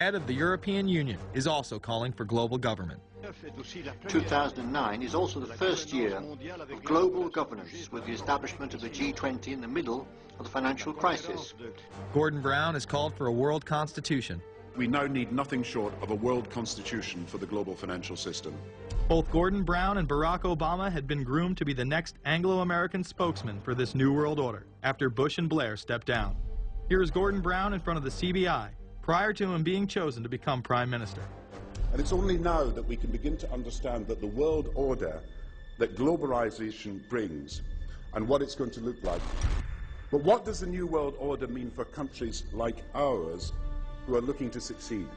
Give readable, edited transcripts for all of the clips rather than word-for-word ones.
Head of the European Union is also calling for global government. 2009 is also the first year of global governance, with the establishment of the G20 in the middle of the financial crisis. Gordon Brown has called for a world constitution. We now need nothing short of a world constitution for the global financial system. Both Gordon Brown and Barack Obama had been groomed to be the next Anglo-American spokesman for this new world order after Bush and Blair stepped down. Here is Gordon Brown in front of the CBI prior to him being chosen to become Prime Minister. And it's only now that we can begin to understand that the world order that globalization brings and what it's going to look like. But what does the new world order mean for countries like ours who are looking to succeed?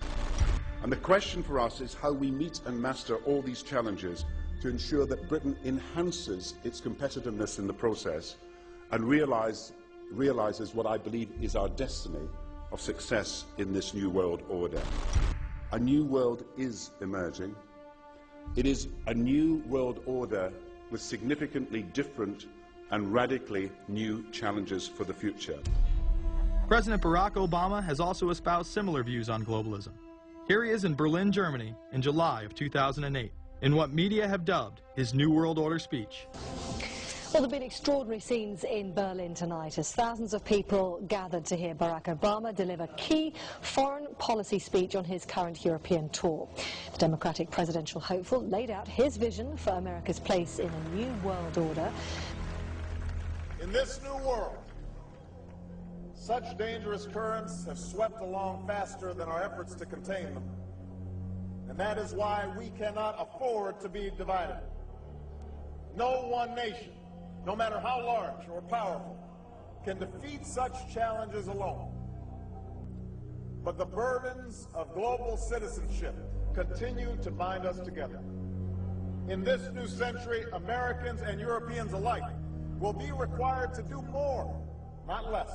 And the question for us is how we meet and master all these challenges to ensure that Britain enhances its competitiveness in the process and realizes what I believe is our destiny of success in this new world order. A new world is emerging. It is a new world order with significantly different and radically new challenges for the future. President Barack Obama has also espoused similar views on globalism. Here he is in Berlin, Germany, in July of 2008, in what media have dubbed his New World Order speech. Well, there have been extraordinary scenes in Berlin tonight as thousands of people gathered to hear Barack Obama deliver key foreign policy speech on his current European tour. The Democratic presidential hopeful laid out his vision for America's place in a new world order. In this new world, such dangerous currents have swept along faster than our efforts to contain them. And that is why we cannot afford to be divided. No one nation, no matter how large or powerful, can defeat such challenges alone. But the burdens of global citizenship continue to bind us together. In this new century, Americans and Europeans alike will be required to do more, not less.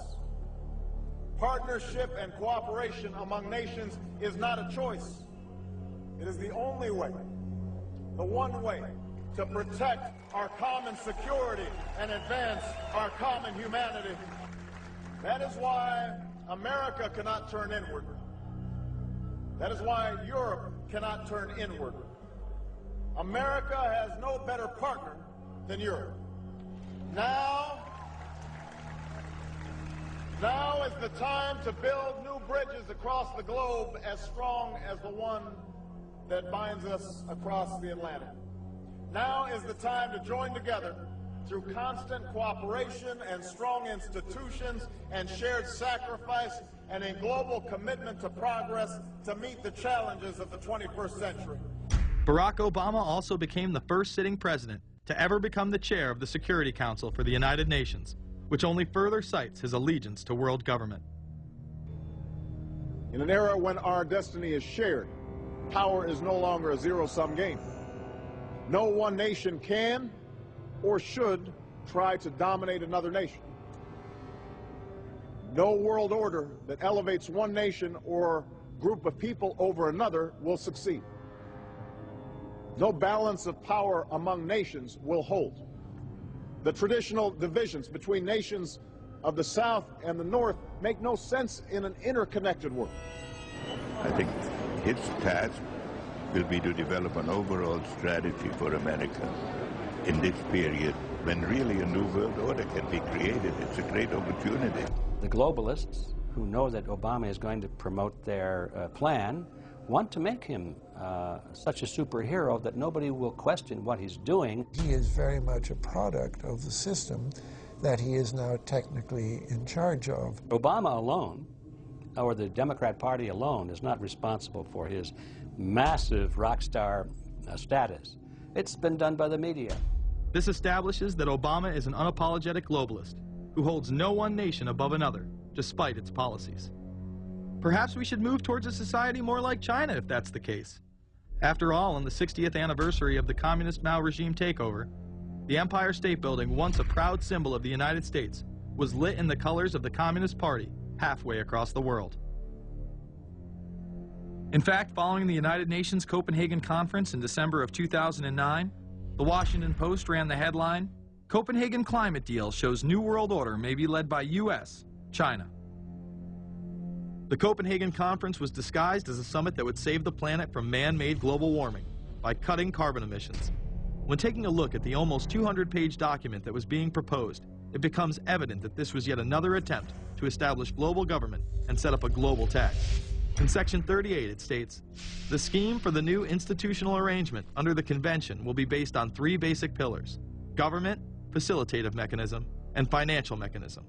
Partnership and cooperation among nations is not a choice. It is the only way, the one way, to protect our common security and advance our common humanity. That is why America cannot turn inward. That is why Europe cannot turn inward. America has no better partner than Europe. Now is the time to build new bridges across the globe as strong as the one that binds us across the Atlantic. Now is the time to join together through constant cooperation and strong institutions and shared sacrifice and a global commitment to progress to meet the challenges of the 21st century. Barack Obama also became the first sitting president to ever become the chair of the Security Council for the United Nations, which only further cites his allegiance to world government. In an era when our destiny is shared, power is no longer a zero-sum game. No one nation can or should try to dominate another nation. No world order that elevates one nation or group of people over another will succeed. No balance of power among nations will hold. The traditional divisions between nations of the South and the North make no sense in an interconnected world. I think his task will be to develop an overall strategy for America in this period when really a new world order can be created. It's a great opportunity. The globalists, who know that Obama is going to promote their plan, want to make him such a superhero that nobody will question what he's doing. He is very much a product of the system that he is now technically in charge of. Obama alone, or the Democrat Party alone, is not responsible for his massive rock star status. It's been done by the media. This establishes that Obama is an unapologetic globalist who holds no one nation above another, despite its policies. Perhaps we should move towards a society more like China if that's the case. After all, on the 60th anniversary of the communist Mao regime takeover, the Empire State Building, once a proud symbol of the United States, was lit in the colors of the Communist Party halfway across the world. In fact, following the United Nations Copenhagen Conference in December of 2009, the Washington Post ran the headline, "Copenhagen Climate Deal Shows New World Order May Be Led by U.S., China." The Copenhagen Conference was disguised as a summit that would save the planet from man-made global warming by cutting carbon emissions. When taking a look at the almost 200-page document that was being proposed, it becomes evident that this was yet another attempt to establish global government and set up a global tax. In Section 38, it states, "The scheme for the new institutional arrangement under the Convention will be based on 3 basic pillars: government, facilitative mechanism, and financial mechanism."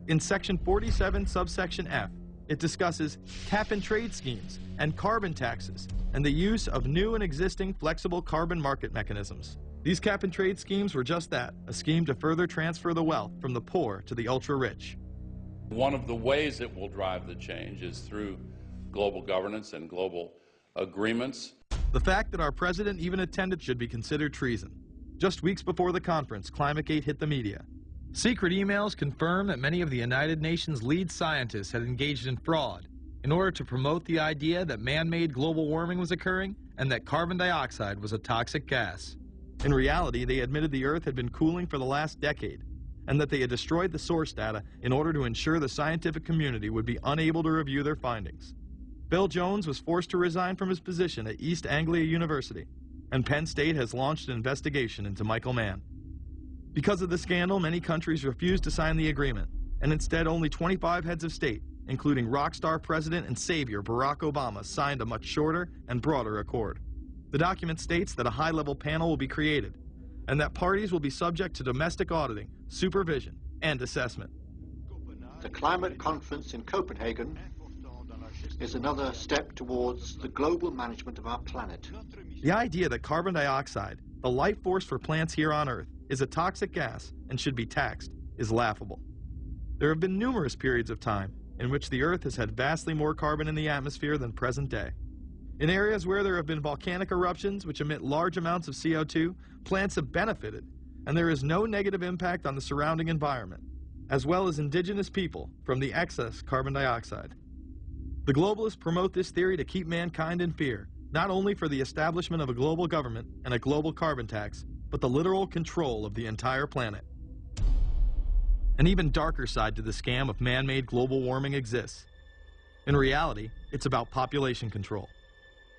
In Section 47, subsection F, it discusses cap-and-trade schemes and carbon taxes and the use of new and existing flexible carbon market mechanisms. These cap-and-trade schemes were just that, a scheme to further transfer the wealth from the poor to the ultra-rich. One of the ways it will drive the change is through global governance and global agreements. The fact that our president even attended should be considered treason. Just weeks before the conference, ClimateGate hit the media. Secret emails confirm that many of the United Nations lead scientists had engaged in fraud in order to promote the idea that man-made global warming was occurring and that carbon dioxide was a toxic gas. In reality, they admitted the Earth had been cooling for the last decade and that they had destroyed the source data in order to ensure the scientific community would be unable to review their findings. Bill Jones was forced to resign from his position at East Anglia University, and Penn State has launched an investigation into Michael Mann. Because of the scandal, many countries refused to sign the agreement, and instead only 25 heads of state, including rock star President and Savior Barack Obama, signed a much shorter and broader accord. The document states that a high-level panel will be created, and that parties will be subject to domestic auditing, supervision, and assessment. The climate conference in Copenhagen is another step towards the global management of our planet. The idea that carbon dioxide, the life force for plants here on Earth, is a toxic gas and should be taxed is laughable. There have been numerous periods of time in which the Earth has had vastly more carbon in the atmosphere than present day. In areas where there have been volcanic eruptions which emit large amounts of CO2, plants have benefited, and there is no negative impact on the surrounding environment, as well as indigenous people, from the excess carbon dioxide. The globalists promote this theory to keep mankind in fear, not only for the establishment of a global government and a global carbon tax, but the literal control of the entire planet. An even darker side to the scam of man-made global warming exists. In reality, it's about population control.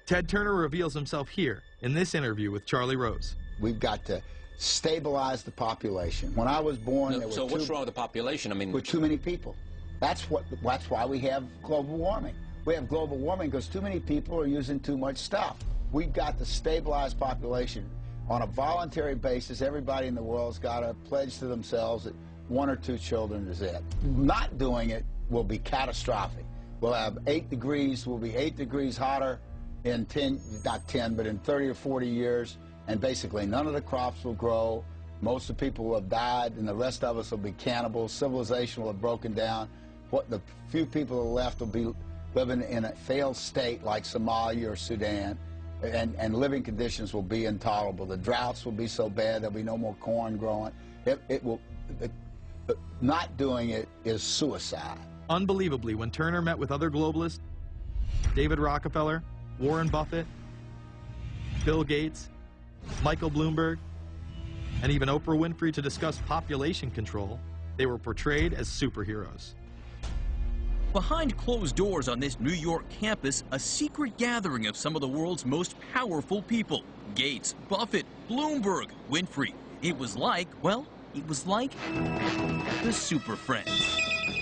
Ted Turner reveals himself here in this interview with Charlie Rose. We've got to stabilize the population. When I was born, there were so what's wrong with the population? I mean, with too many people. That's why we have global warming. We have global warming because too many people are using too much stuff. We've got to stabilize population. On a voluntary basis, everybody in the world's got to pledge to themselves that 1 or 2 children is it. Not doing it will be catastrophic. We'll have 8 degrees, we'll be 8 degrees hotter in 30 or 40 years, and basically none of the crops will grow. Most of the people will have died, and the rest of us will be cannibals. Civilization will have broken down. What the few people who are left will be living in a failed state like Somalia or Sudan, and living conditions will be intolerable. The droughts will be so bad there'll be no more corn growing. Not doing it is suicide. Unbelievably, when Turner met with other globalists, David Rockefeller, Warren Buffett, Bill Gates, Michael Bloomberg, and even Oprah Winfrey to discuss population control, they were portrayed as superheroes. Behind closed doors on this New York campus, a secret gathering of some of the world's most powerful people. Gates, Buffett, Bloomberg, Winfrey. It was like, well, it was like the Super Friends.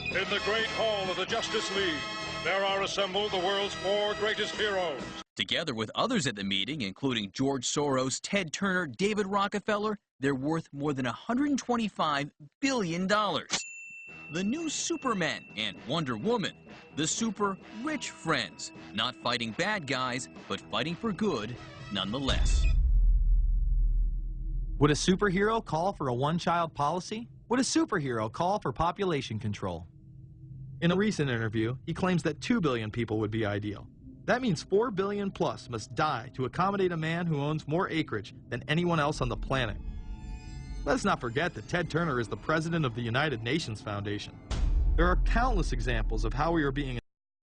In the great hall of the Justice League, there are assembled the world's 4 greatest heroes. Together with others at the meeting, including George Soros, Ted Turner, David Rockefeller, they're worth more than $125 billion. The new Superman and Wonder Woman, the super rich friends, not fighting bad guys, but fighting for good nonetheless. Would a superhero call for a one-child policy? Would a superhero call for population control? In a recent interview, he claims that 2 billion people would be ideal. That means 4 billion plus must die to accommodate a man who owns more acreage than anyone else on the planet. Let's not forget that Ted Turner is the president of the United Nations Foundation. There are countless examples of how we are being